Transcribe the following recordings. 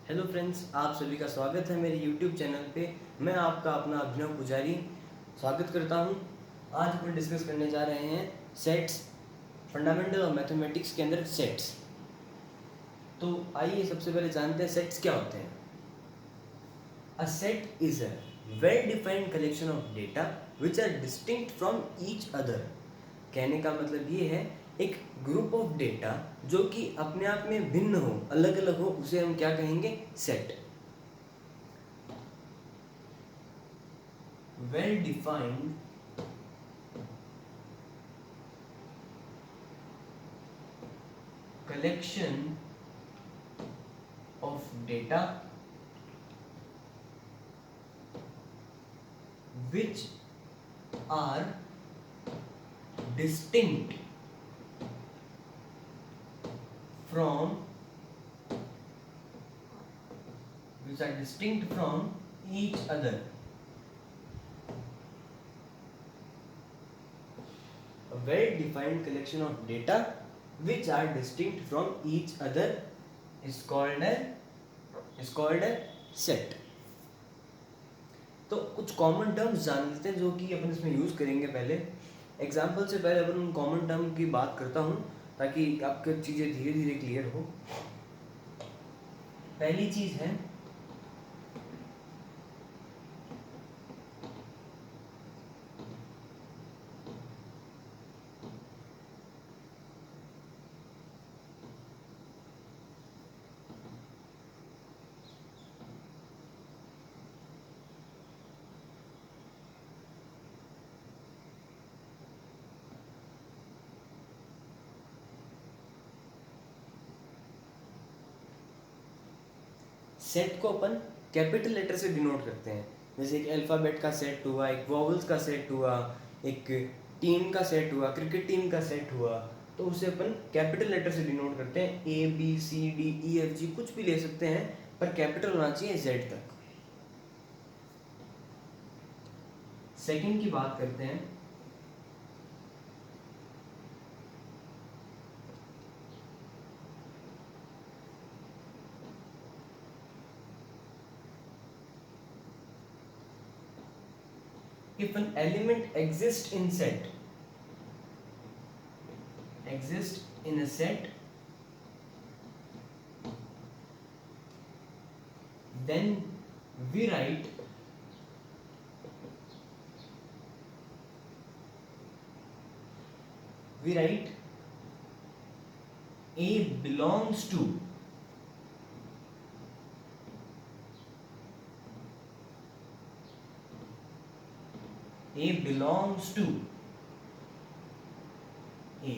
Hello friends, आप सभी का स्वागत है मेरे यूट्यूब चैनल पे। मैं आपका अपना अभिनव पुजारी स्वागत करता हूं। आज अपन डिस्कस करने जा रहे हैं सेट्स, फंडामेंटल ऑफ मैथमेटिक्स के अंदर सेट्स। तो आइए सबसे पहले जानते हैं सेट्स क्या होते हैं। A set is a well defined collection of data which are distinct from each other. कहने का मतलब ये है, एक ग्रुप ऑफ डेटा जो कि अपने आप में भिन्न हो, अलग अलग हो, उसे हम क्या कहेंगे? Set. well defined collection of data which are distinct from each other. A well defined collection of data which are distinct from each other is called a set. तो कुछ कॉमन टर्म्स जान लेते हैं जो कि अपन इसमें यूज करेंगे। पहले एग्जाम्पल से पहले अपन उन कॉमन टर्म की बात करता हूँ ताकि आपको चीजें धीरे धीरे क्लियर हो। पहली चीज है सेट को अपन कैपिटल लेटर से डिनोट करते हैं। जैसे एक अल्फ़ाबेट का सेट हुआ, एक वॉवल्स का सेट हुआ, एक टीम का सेट हुआ, क्रिकेट टीम का सेट हुआ, तो उसे अपन कैपिटल लेटर से डिनोट करते हैं। A B C D E F G कुछ भी ले सकते हैं, पर कैपिटल होना चाहिए जेड तक। सेकंड की बात करते हैं। If an element exists in a set, then we write A belongs to A।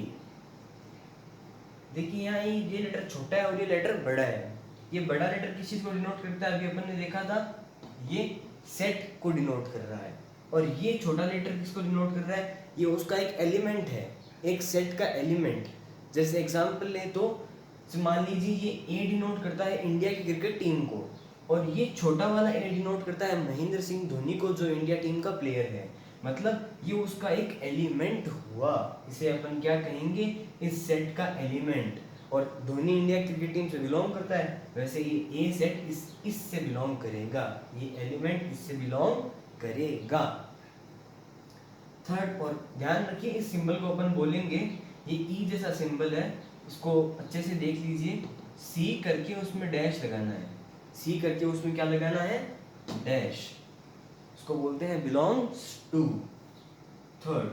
देखिए यहाँ ये लेटर छोटा है और ये लेटर बड़ा है। ये बड़ा लेटर किस चीज को डिनोट करता है? अभी अपन ने देखा था, ये सेट को डिनोट कर रहा है। और ये छोटा लेटर किसको डिनोट कर रहा है? ये उसका एक एलिमेंट है, एक सेट का एलिमेंट। जैसे एग्जांपल लें तो मान लीजिए ये ए डिनोट करता है इंडिया की क्रिकेट टीम को, और ये छोटा वाला ए डिनोट करता है महेंद्र सिंह धोनी को, जो इंडिया टीम का प्लेयर है। मतलब ये उसका एक एलिमेंट हुआ। इसे अपन क्या कहेंगे? इस सेट का एलिमेंट। और धोनी इंडिया क्रिकेट टीम से बिलोंग करता है, वैसे ये ए सेट इससे बिलोंग करेगा, ये एलिमेंट इससे बिलोंग करेगा। थर्ड, और ध्यान रखिए इस सिंबल को अपन बोलेंगे, ये ई जैसा सिंबल है, इसको अच्छे से देख लीजिए। सी करके उसमें डैश लगाना है, सी करके उसमें क्या लगाना है? डैश। इसको बोलते हैं belongs to. Third,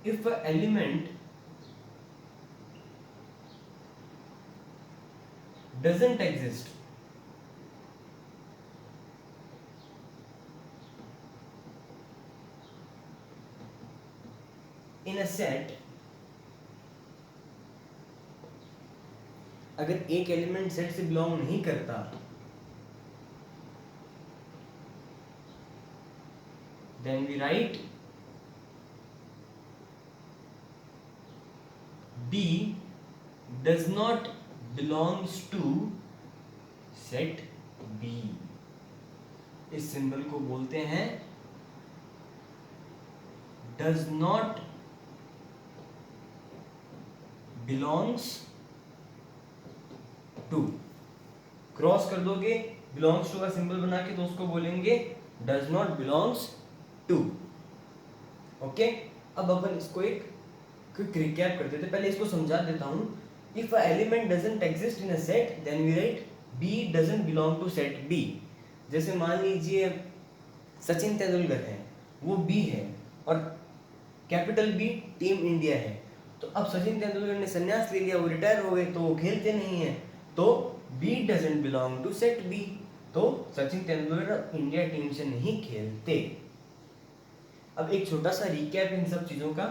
if an element doesn't exist in a set, अगर एक एलिमेंट सेट से बिलोंग नहीं करता, then we write D does not belongs to set B। इस सिंबल को बोलते हैं does not belongs to. Cross कर दोगे बिलोंग्स टू का सिंबल बना के तो उसको बोलेंगे does not belongs to. Okay, अब अपन इसको एक क्विक रिकैप करते थे, पहले इसको समझा देता हूं। If a element doesn't exist in a set then we write B doesn't belong to set B. जैसे मान लीजिए सचिन तेंदुलकर है, वो बी है, और कैपिटल बी टीम इंडिया है। तो अब सचिन तेंदुलकर ने संन्यास ले लिया, वो रिटायर हो गए, तो वो खेलते नहीं है, तो B doesn't belong to set B, तो सचिन तेंदुलकर इंडिया टीम से नहीं खेलते। अब एक छोटा सा रिकैप इन सब चीजों का।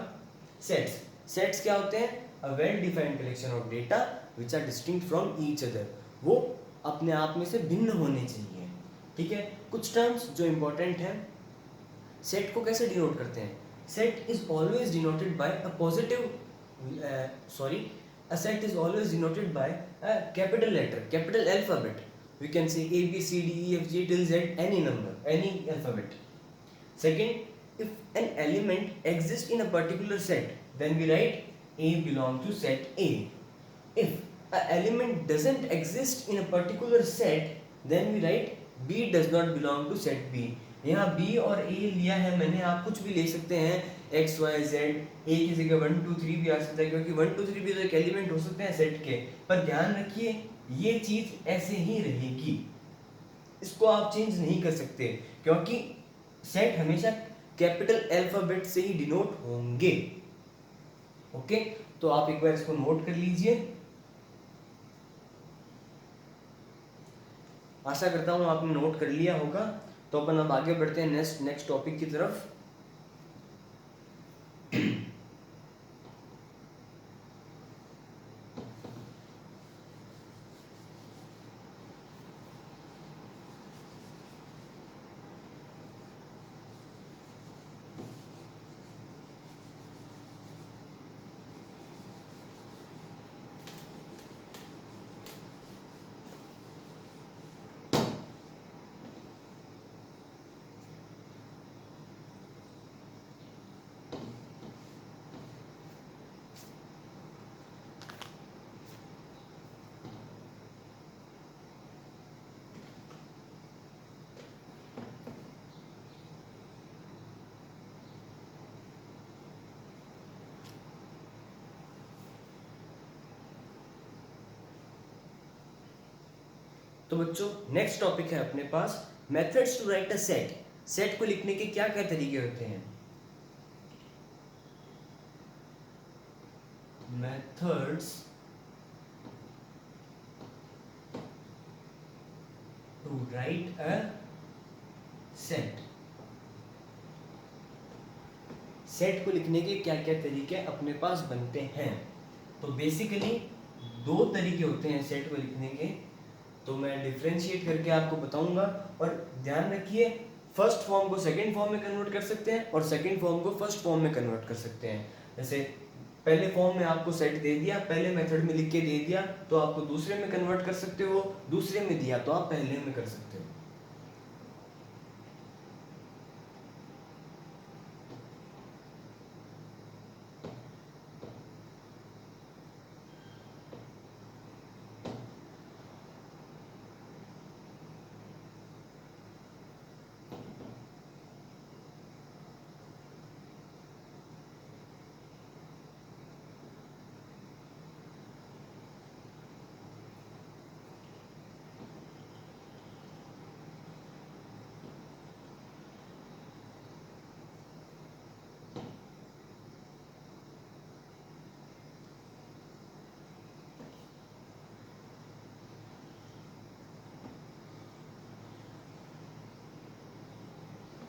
सेट्स क्या होते हैं? A well defined collection of data which are distinct from each other. वो अपने आप में से भिन्न होने चाहिए। ठीक है, कुछ टर्म्स जो इंपॉर्टेंट हैं। सेट को कैसे डिनोट करते हैं? Set is always denoted by a positive a set is always denoted by a capital letter, capital alphabet. We can say A, B, C, D, E, F, G till Z, any number, any alphabet. Second, if an element exists in a particular set, then we write A belongs to set A. If an element doesn't exist in a particular set, then we write B does not belong to set B. यहाँ B और A लिया है मैंने, आप कुछ भी ले सकते हैं, X, Y, Z, A की जगह 1, 2, 3 भी आ सकता है, क्योंकि 1, 2, 3 भी तो एक एलिमेंट हो सकते हैं सेट के। पर ध्यान रखिए ये चीज ऐसे ही रहेगी, इसको आप चेंज नहीं कर सकते, क्योंकि सेट हमेशा कैपिटल अल्फाबेट से ही डिनोट होंगे। ओके, तो आप एक बार इसको नोट कर लीजिए। आशा करता हूं आपने नोट कर लिया होगा। तो अपन अब आगे बढ़ते हैं नेक्स्ट टॉपिक की तरफ। तो बच्चों नेक्स्ट टॉपिक है अपने पास methods to write a set. Set को लिखने के क्या क्या तरीके होते हैं? Methods to write a set. Set को लिखने के क्या क्या तरीके अपने पास बनते हैं? तो बेसिकली दो तरीके होते हैं सेट को लिखने के, तो मैं डिफरेंशिएट करके आपको बताऊंगा। और ध्यान रखिए फर्स्ट फॉर्म को सेकंड फॉर्म में कन्वर्ट कर सकते हैं और सेकंड फॉर्म को फर्स्ट फॉर्म में कन्वर्ट कर सकते हैं। जैसे पहले फॉर्म में आपको सेट दे दिया, पहले मेथड में लिख के दे दिया, तो आपको दूसरे में कन्वर्ट कर सकते हो, दूसरे में दिया तो आप पहले में कर सकते हो।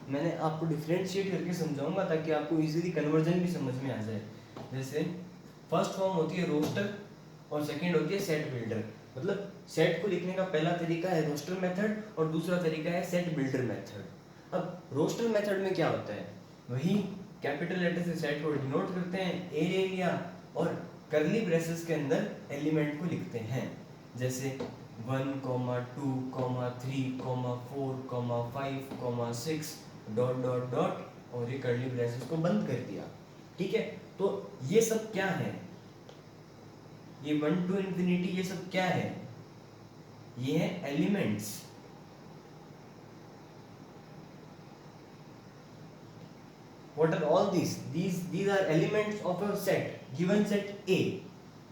मैंने आपको डिफरेंशिएट करके समझाऊंगा ताकि आपको इजीली कन्वर्जन भी समझ में आ जाए। जैसे फर्स्ट फॉर्म होती है रोस्टर और सेकंड होती है सेट बिल्डर। मतलब सेट को लिखने का पहला तरीका है रोस्टर मेथड और दूसरा तरीका है सेट बिल्डर मेथड। अब रोस्टर मेथड में क्या होता है, वही कैपिटल लेटर से सेट को डिनोट करते हैं, ए ले लिया और कर्ली ब्रेसेस के अंदर एलिमेंट को लिखते हैं। जैसे 1, 2, 3, 4, 5, 6 डॉट डॉट डॉट और ये कर्ली ब्रेसेस को बंद कर दिया। ठीक है, तो ये सब क्या है? ये 1 to infinity ये सब क्या है? ये है elements. What are all these? These are elements of a set, given set A.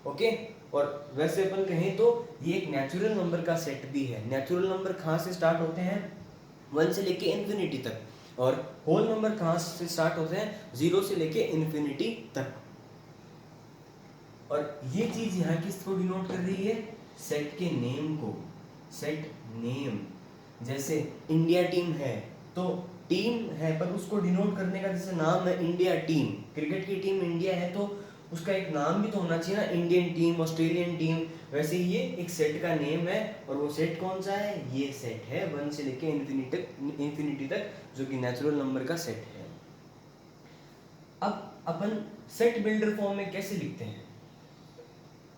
Okay और वैसे अपन कहें तो ये एक नेचुरल नंबर का सेट भी है। नेचुरल नंबर कहाँ से स्टार्ट होते हैं? 1 से लेके इन्फिनिटी तक। और होल नंबर कहाँ से स्टार्ट होते हैं? 0 से लेके इन्फिनिटी तक। और ये चीज यहाँ किसको डिनोट कर रही है? सेट के नेम को। सेट नेम, जैसे इंडिया टीम है तो टीम है पर उसको डिनोट करने का जैसे नाम है इंडिया टीम, क्रिकेट की टीम इंडिया है तो उसका एक नाम भी तो होना चाहिए ना, इंडियन टीम, ऑस्ट्रेलियन टीम। वैसे ये एक सेट का नेम है और वो सेट कौन सा है? ये सेट है 1 से लेके इन्फिनिटी तक जो कि नेचुरल नंबर का सेट है। अब अपन सेट बिल्डर फॉर्म में कैसे लिखते हैं?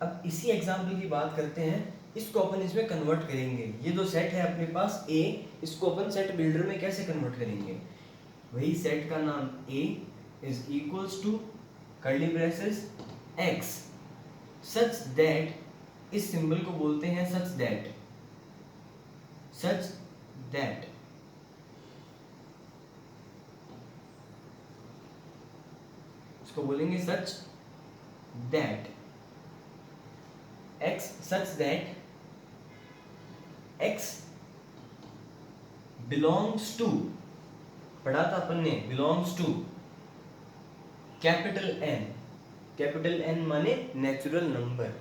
अब इसी एग्जाम्पल की बात करते हैं। इसको अपन इसमें कन्वर्ट करेंगे। ये जो सेट है अपने पास A, इसको अपन सेट बिल्डर में कैसे कन्वर्ट करेंगे? वही सेट का नाम A is equals to curly braces X such that, इस सिंबल को बोलते हैं सच दैट। सच दैट इसको बोलेंगे such that X such that X belongs to, पढ़ा था अपन ने, belongs to capital N। Capital N माने नेचुरल नंबर।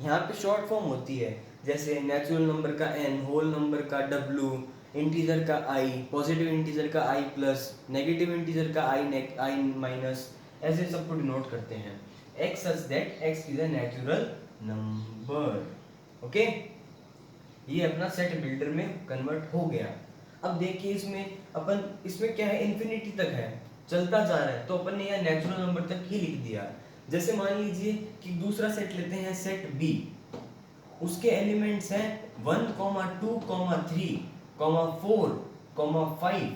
यहाँ पे शॉर्ट फॉर्म होती है, जैसे नेचुरल नंबर का N, होल नंबर का W, इंटीजर का I, पॉजिटिव इंटीजर का I प्लस, नेगेटिव इंटीजर का I माइनस, ऐसे सबको डिनोट करते हैं। X such that X is a natural number. Okay, ये अपना सेट बिल्डर में कन्वर्ट हो गया। अब देखिए इसमें क्या है, इन्फिनिटी तक है, चलता जा रहा है तो अपन ने यहाँ नेचुरल नंबर तक ही लिख दिया। जैसे मान लीजिए कि दूसरा सेट लेते हैं, सेट बी, उसके एलिमेंट्स हैं 1, 2, 3, 4, 5।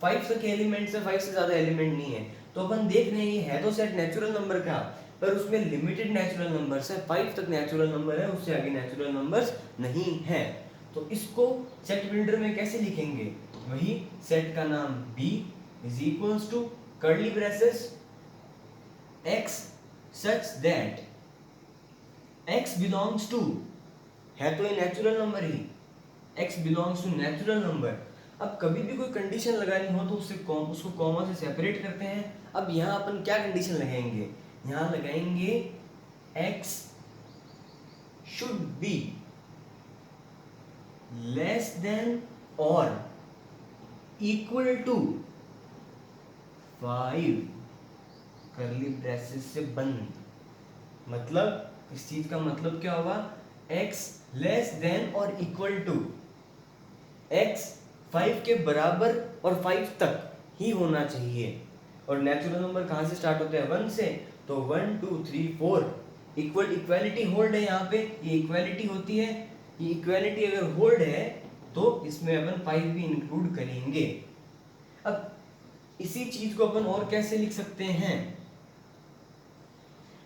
5 तक एलिमेंट्स है, 5 से ज्यादा एलिमेंट नहीं है। तो अपन देख रहे हैं ये है तो सेट नेचुरल नंबर का, पर उसमें लिमिटेड नेचुरल नंबर्स है, 5 तक नेचुरल नंबर है, उससे आगे नेचुरल नंबर्स नहीं है। तो इसको सेट बिल्डर में कैसे लिखेंगे? वही सेट का नाम B is equals to curly braces X such that X belongs to, है तो ये नेचुरल नंबर ही, X belongs to natural number. अब कभी भी कोई कंडीशन लगानी हो तो उसको कॉमा से सेपरेट करते हैं। अब यहाँ अपन क्या कंडीशन लगाएंगे? यहाँ लगाएंगे X should be less than or equal to 5 curly braces से बंद। मतलब इस चीज का मतलब क्या होगा? X लेस देन और इक्वल टू, X 5 के बराबर और 5 तक ही होना चाहिए। और नेचुरल नंबर कहाँ से स्टार्ट होते हैं? 1 से, तो 1, 2, 3, 4 इक्वालिटी होल्ड है। यहाँ पे ये इक्वालिटी होती है, ये इक्वालिटी अगर होल्ड है तो इसमें अपन 5 भी इंक्लूड करेंगे। अब इसी चीज को अपन और कैसे लिख सकते हैं?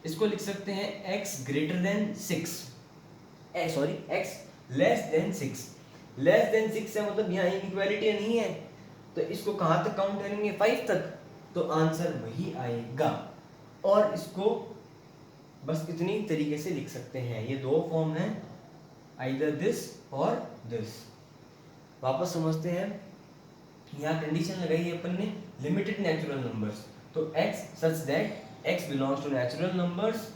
इसको लिख सकते हैं x greater then 6, x less then 6। Less than 6 है मतलब यहाँ इनइक्वालिटी नहीं है, तो इसको कहाँ तक काउंट करेंगे? 5 तक, तो आंसर वही आएगा। और इसको बस इतनी तरीके से लिख सकते हैं। ये दो फॉर्म है, आइदर दिस और दिस। वापस समझते हैं, यहाँ कंडीशन लगाई है अपन ने लिमिटेड नेचुरल नंबर्स, तो x such that x belongs to natural numbers,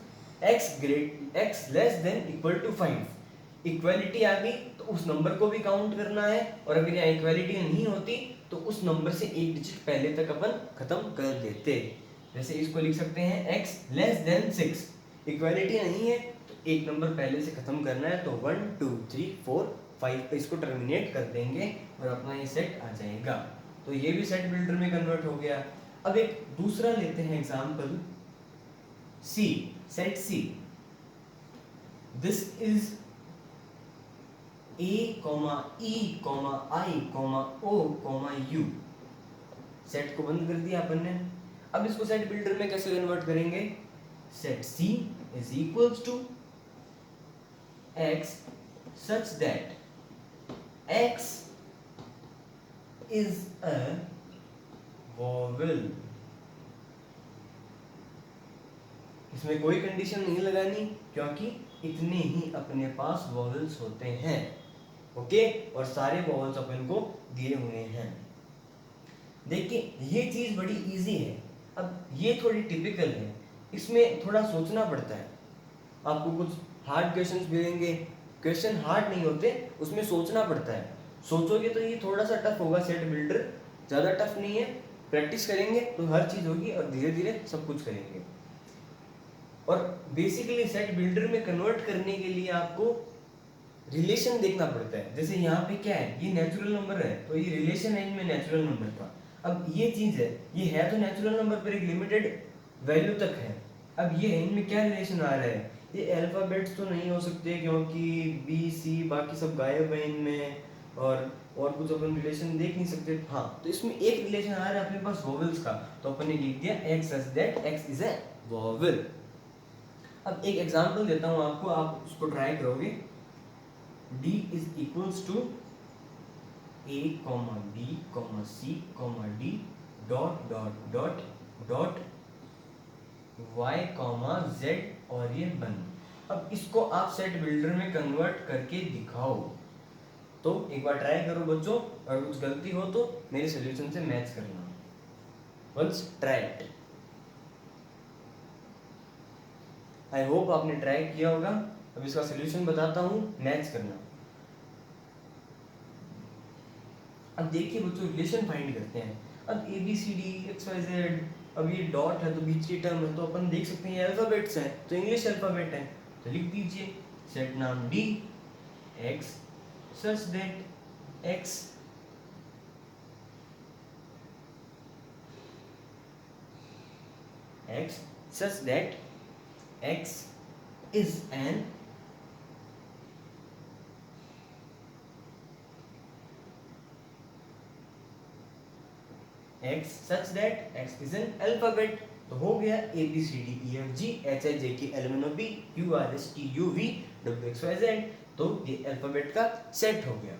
x less than equal to 5। Equality आ गई तो उस नंबर को भी काउंट करना है, और अगर यहाँ इक्वालिटी नहीं होती तो उस नंबर से एक डिजिट पहले तक अपन खत्म कर देते। जैसे इसको लिख सकते हैं x लेस देन 6, इक्वालिटी नहीं है तो एक नंबर पहले से खत्म करना है, तो 1, 2, 3, 4, 5 पे इसको टर्मिनेट कर देंगे और अपना ये सेट आ जाएगा। तो ये भी सेट बिल्डर में कन्वर्ट हो गया। अब एक दूसरा लेते हैं example, C, set C। This is A, E, I, O, U। Set को बंद कर दिया अपन ने। अब इसको सेट बिल्डर में कैसे कन्वर्ट करेंगे? Set C is equals to X such that X is a vowel। इसमें कोई कंडीशन नहीं लगानी क्योंकि इतने ही अपने पास वॉवल्स होते हैं। ओके, और सारे वॉवल्स अपन को दिए हुए हैं। देखिए ये चीज बड़ी इजी है। अब ये थोड़ी टिपिकल है, इसमें थोड़ा सोचना पड़ता है। आपको कुछ हार्ड क्वेश्चंस मिलेंगे, क्वेश्चन हार्ड नहीं होते, उसमें सोचना पड़ता है। सोचोगे तो ये थोड़ा सा टफ होगा सेट बिल्डर, ज़्यादा टफ नहीं है। प्रैक्टिस करेंगे तो हर चीज़ होगी और धीरे धीरे सब कुछ करेंगे। और बेसिकली सेट बिल्डर में कन्वर्ट करने के लिए आपको रिलेशन देखना पड़ता है। जैसे यहाँ पे क्या है, ये नेचुरल नंबर है तो ये रिलेशन है इनमें नेचुरल नंबर का। अब ये चीज़ है, ये है तो नेचुरल नंबर पर एक लिमिटेड वैल्यू तक है। अब ये इनमें क्या रिलेशन आ रहा है, ये अल्फाबेट्स तो नहीं हो सकते क्योंकि बी सी बाकी सब गायब है इनमें, और कुछ अपन रिलेशन देख नहीं सकते। हाँ, तो इसमें एक रिलेशन आ रहा है अपने पास वोवेल्स का, तो अपन ने लिख दिया x such that x is a vowel. अब एक एग्जांपल देता हूँ आपको, आप उसको ट्राई करोगे। D is equals to A, B, C, D dot dot dot dot Y, Z और ये बंद। अब इसको आप सेट बिल्डर में कन्वर्ट करके दिखाओ। तो एक बार ट्राई करो बच्चों, और कुछ गलती हो तो मेरे सोल्यूशन से मैच करना। Once try it. I hope आपने ट्राई किया होगा। अब इसका सोल्यूशन बताता हूँ, मैच करना। अब देखिए बच्चों, रिलेशन फाइंड करते हैं। अब A B C D X Y Z, अब ये डॉट है तो बीच की टर्म है, तो अपन देख सकते हैं ये अल्फाबेट्स हैं, तो इंग्लिश अल्फाबेट है, तो लिख दीजिए सेट नाम D x such that x x such that x is an x such that x is an alphabet। तो हो गया A B C D E F G H I J K L M N O P Q R S T U V W X Y Z, तो ये alphabet का set हो गया।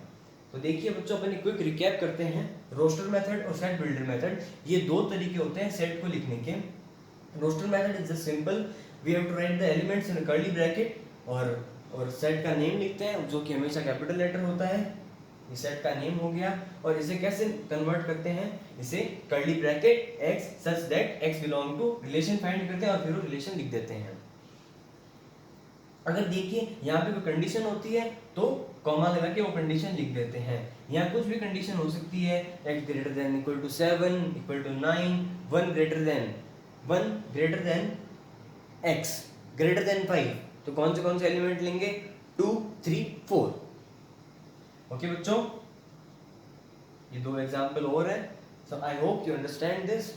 तो देखिए बच्चों, अपन क्विक रिकैप करते हैं। रोस्टर मेथड और सेट बिल्डर मेथड, ये दो तरीके होते हैं सेट को लिखने के। Roster method is just simple, we have to write the elements in curly bracket, और सेट का नेम लिखते हैं जो कि हमेशा कैपिटल लेटर होता है। ये सेट का नेम हो गया। और इसे कैसे कन्वर्ट करते हैं, इसे curly bracket x such that x belong to relation find करते हैं और फिर वो रिलेशन लिख देते हैं। अगर देखिए यहाँ पे कोई कंडीशन होती है तो कॉमा लगा के वो कंडीशन लिख देते हैं। यहाँ कुछ भी कंडीशन हो सकती है, x greater than equal to 7 equal to 9, 1 greater than x greater than 5, तो कौन से एलिमेंट लेंगे, 2 3 4। ओके बच्चों, ये दो एग्जाम्पल और हैं। So I hope you understand this.